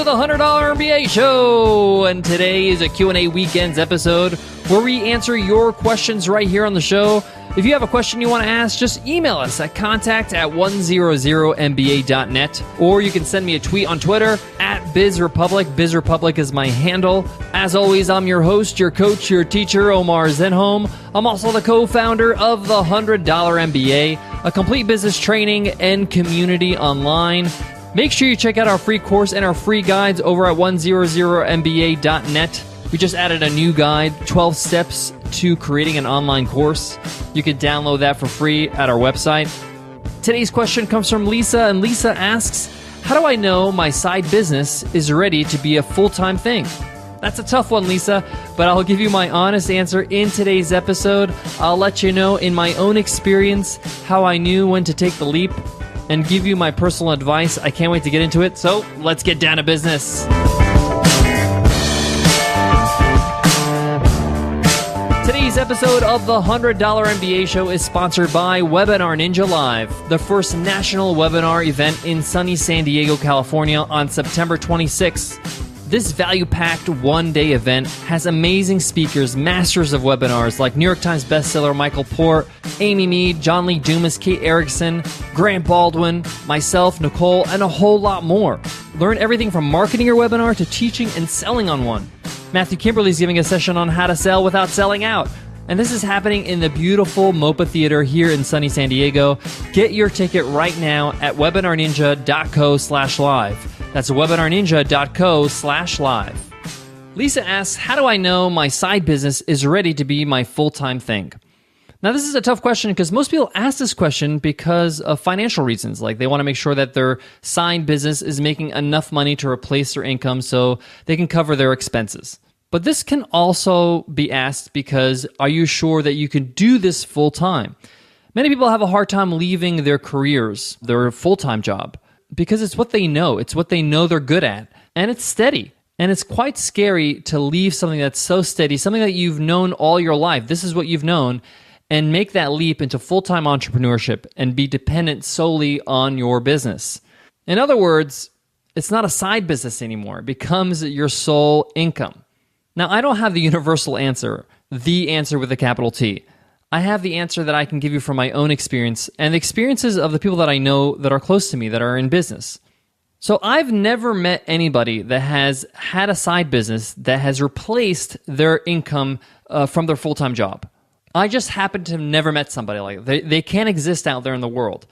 to the $100 MBA Show, and today is a Q&A Weekends episode where we answer your questions right here on the show. If you have a question you want to ask, just email us at contact@100mba.net, or you can send me a tweet on Twitter @BizRepublic. BizRepublic is my handle. As always, I'm your host, your coach, your teacher, Omar Zenhom. I'm also the co-founder of the $100 MBA, a complete business training and community online. Make sure you check out our free course and our free guides over at 100mba.net. We just added a new guide, 12 steps to creating an online course. You can download that for free at our website. Today's question comes from Lisa, and Lisa asks, how do I know my side business is ready to be a full-time thing? That's a tough one, Lisa, but I'll give you my honest answer in today's episode. I'll let you know in my own experience how I knew when to take the leap and give you my personal advice. I can't wait to get into it, so let's get down to business. Today's episode of the $100 MBA Show is sponsored by Webinar Ninja Live, the first national webinar event in sunny San Diego, California on September 26th. This value-packed one-day event has amazing speakers, masters of webinars like New York Times bestseller Michael Port, Amy Mead, John Lee Dumas, Kate Erickson, Grant Baldwin, myself, Nicole, and a whole lot more. Learn everything from marketing your webinar to teaching and selling on one. Matthew Kimberly is giving a session on how to sell without selling out. And this is happening in the beautiful MOPA Theater here in sunny San Diego. Get your ticket right now at webinarninja.co/live. That's webinarninja.co/live. Lisa asks, how do I know my side business is ready to be my full-time thing? Now, this is a tough question because most people ask this question because of financial reasons. Like they want to make sure that their side business is making enough money to replace their income so they can cover their expenses. But this can also be asked because are you sure that you can do this full-time? Many people have a hard time leaving their careers, their full-time job, because it's what they know. It's what they know they're good at, and it's steady. And it's quite scary to leave something that's so steady, something that you've known all your life. This is what you've known, and make that leap into full-time entrepreneurship and be dependent solely on your business. In other words, it's not a side business anymore. It becomes your sole income. Now, I don't have the universal answer, the answer with a capital T. I have the answer that I can give you from my own experience and the experiences of the people that I know that are close to me, that are in business. So I've never met anybody that has had a side business that has replaced their income from their full-time job. I just happen to have never met somebody like that. They can exist out there in the world,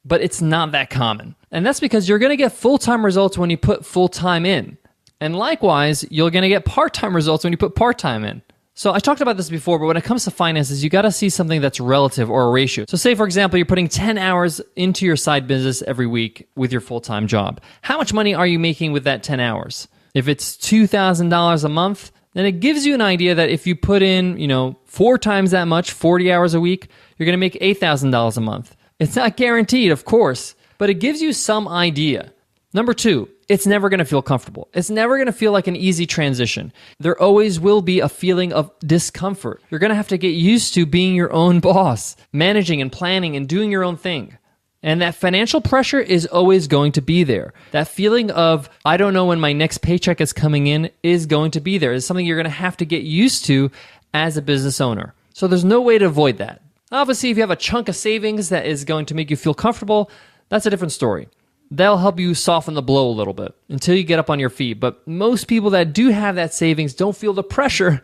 but it's not that common. And that's because you're going to get full-time results when you put full-time in. And likewise, you're going to get part-time results when you put part-time in. So I talked about this before, but when it comes to finances, you got to see something that's relative or a ratio. So say, for example, you're putting 10 hours into your side business every week with your full-time job. How much money are you making with that 10 hours? If it's $2,000 a month, then it gives you an idea that if you put in, 4 times that much, 40 hours a week, you're going to make $8,000 a month. It's not guaranteed, of course, but it gives you some idea. Number 2, it's never going to feel comfortable. It's never going to feel like an easy transition. There always will be a feeling of discomfort. You're going to have to get used to being your own boss, managing and planning and doing your own thing. And that financial pressure is always going to be there. That feeling of, I don't know when my next paycheck is coming in, is going to be there. It's something you're going to have to get used to as a business owner. So there's no way to avoid that. Obviously, if you have a chunk of savings that is going to make you feel comfortable, that's a different story. That'll help you soften the blow a little bit until you get up on your feet. But most people that do have that savings don't feel the pressure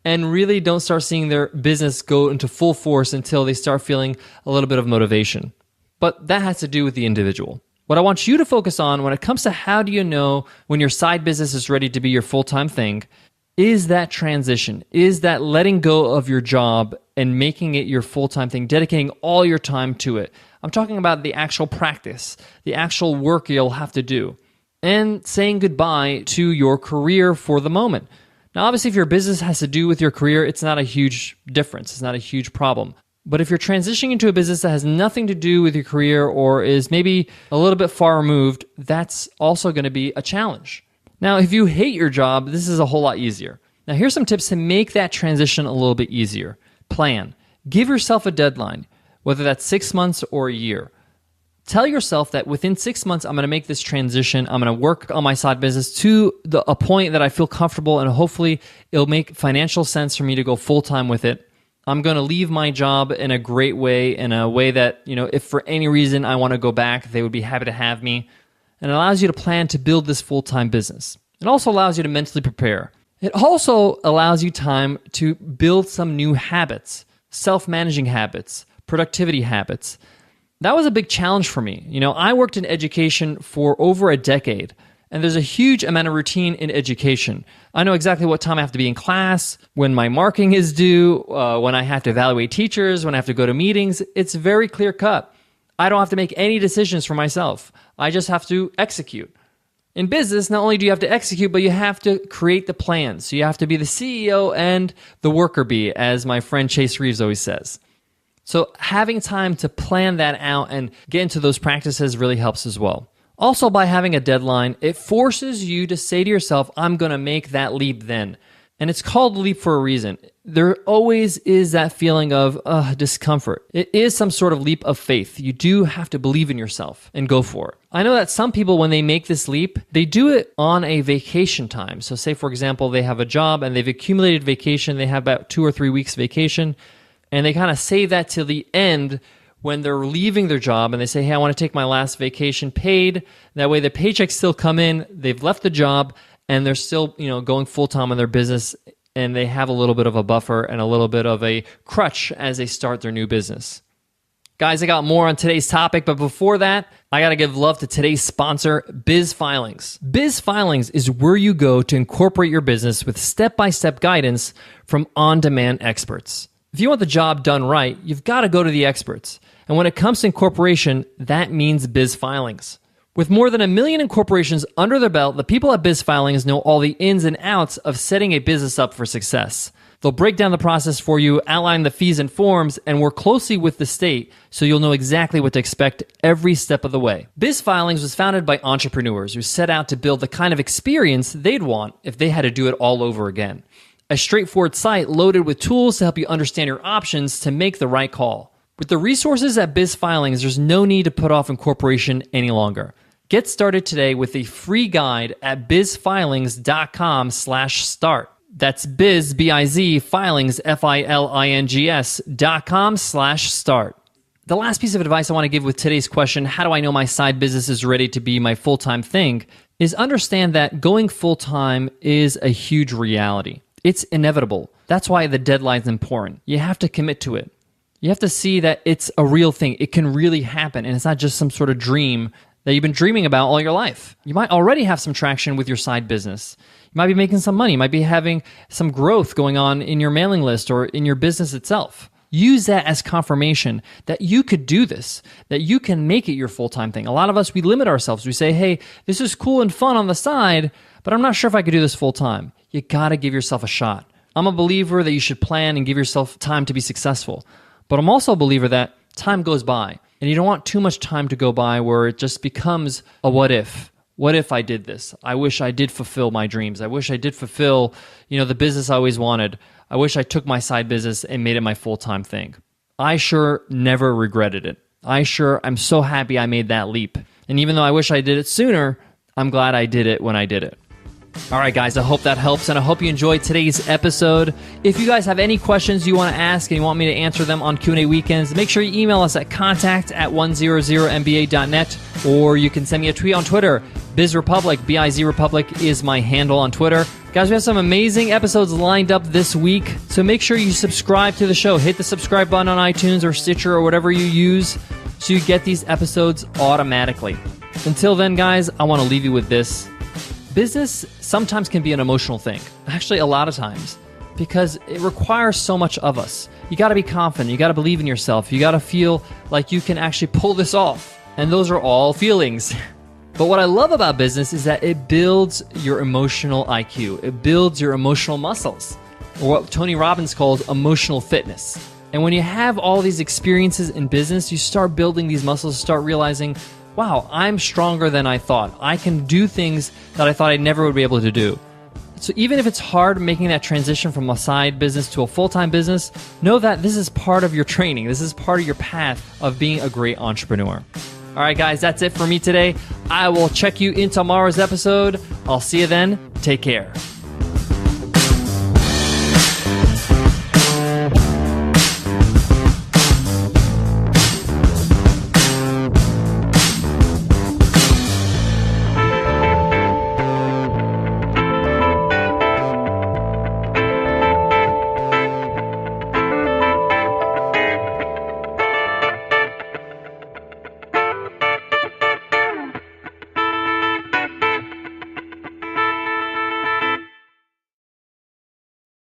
and really don't start seeing their business go into full force until they start feeling a little bit of motivation. But that has to do with the individual. What I want you to focus on when it comes to how do you know when your side business is ready to be your full-time thing is that transition, is that letting go of your job and making it your full-time thing, dedicating all your time to it. I'm talking about the actual practice, the actual work you'll have to do, and saying goodbye to your career for the moment. Now, obviously, if your business has to do with your career, it's not a huge difference. It's not a huge problem. But if you're transitioning into a business that has nothing to do with your career or is maybe a little bit far removed, that's also going to be a challenge. Now, if you hate your job, this is a whole lot easier. Now, here's some tips to make that transition a little bit easier. Plan. Give yourself a deadline, whether that's 6 months or a year. Tell yourself that within 6 months, I'm going to make this transition. I'm going to work on my side business to a point that I feel comfortable, and hopefully it'll make financial sense for me to go full-time with it. I'm going to leave my job in a great way, in a way that, if for any reason I want to go back, they would be happy to have me. And it allows you to plan to build this full-time business. It also allows you to mentally prepare. It also allows you time to build some new habits, self-managing habits, productivity habits. That was a big challenge for me. I worked in education for over a decade, and there's a huge amount of routine in education. I know exactly what time I have to be in class, when my marking is due, when I have to evaluate teachers, when I have to go to meetings. It's very clear cut. I don't have to make any decisions for myself. I just have to execute. In business, not only do you have to execute, but you have to create the plans. So you have to be the CEO and the worker bee, as my friend Chase Reeves always says. So having time to plan that out and get into those practices really helps as well. Also, by having a deadline, it forces you to say to yourself, I'm going to make that leap then. And it's called leap for a reason. There always is that feeling of discomfort. It is some sort of leap of faith. You do have to believe in yourself and go for it. I know that some people, when they make this leap, they do it on a vacation time. So say, for example, they have a job and they've accumulated vacation. They have about 2 or 3 weeks vacation. And they kind of save that till the end when they're leaving their job, and they say, hey, I want to take my last vacation paid. That way the paychecks still come in, they've left the job, and they're still going full-time in their business, and they have a little bit of a buffer and a little bit of a crutch as they start their new business. Guys, I got more on today's topic, but before that, I got to give love to today's sponsor, Biz Filings. Biz Filings is where you go to incorporate your business with step-by-step guidance from on-demand experts. If you want the job done right, you've got to go to the experts. And when it comes to incorporation, that means Biz Filings. With more than 1 million incorporations under their belt, the people at Biz Filings know all the ins and outs of setting a business up for success. They'll break down the process for you, outline the fees and forms, and work closely with the state so you'll know exactly what to expect every step of the way. Biz Filings was founded by entrepreneurs who set out to build the kind of experience they'd want if they had to do it all over again. A straightforward site loaded with tools to help you understand your options to make the right call. With the resources at Biz Filings, there's no need to put off incorporation any longer. Get started today with a free guide at bizfilings.com/start. That's biz, B-I-Z, filings, filings.com/start. The last piece of advice I want to give with today's question, how do I know my side business is ready to be my full-time thing, is understand that going full-time is a huge reality. It's inevitable. That's why the deadline's important. You have to commit to it. You have to see that it's a real thing. It can really happen, and it's not just some sort of dream that you've been dreaming about all your life. You might already have some traction with your side business. You might be making some money. You might be having some growth going on in your mailing list or in your business itself. Use that as confirmation that you could do this, that you can make it your full-time thing. A lot of us, we limit ourselves. We say, hey, this is cool and fun on the side, but I'm not sure if I could do this full-time. You gotta give yourself a shot. I'm a believer that you should plan and give yourself time to be successful. But I'm also a believer that time goes by, and you don't want too much time to go by where it just becomes a what if. What if I did this? I wish I did fulfill my dreams. I wish I did fulfill, the business I always wanted. I wish I took my side business and made it my full-time thing. I sure never regretted it. I'm so happy I made that leap. And even though I wish I did it sooner, I'm glad I did it when I did it. All right, guys, I hope that helps, and I hope you enjoyed today's episode. If you guys have any questions you want to ask and you want me to answer them on Q&A Weekends, make sure you email us at contact@100mba.net, or you can send me a tweet on Twitter. BizRepublic, B-I-Z Republic is my handle on Twitter. Guys, we have some amazing episodes lined up this week, so make sure you subscribe to the show. Hit the subscribe button on iTunes or Stitcher or whatever you use so you get these episodes automatically. Until then, guys, I want to leave you with this. Business sometimes can be an emotional thing. Actually, a lot of times, because it requires so much of us. You got to be confident. You got to believe in yourself. You got to feel like you can actually pull this off. And those are all feelings. But what I love about business is that it builds your emotional IQ. It builds your emotional muscles, or what Tony Robbins called emotional fitness. And when you have all these experiences in business, you start building these muscles, start realizing, wow, I'm stronger than I thought. I can do things that I thought I never would be able to do. So even if it's hard making that transition from a side business to a full-time business, know that this is part of your training. This is part of your path of being a great entrepreneur. All right, guys, that's it for me today. I will check you in tomorrow's episode. I'll see you then. Take care.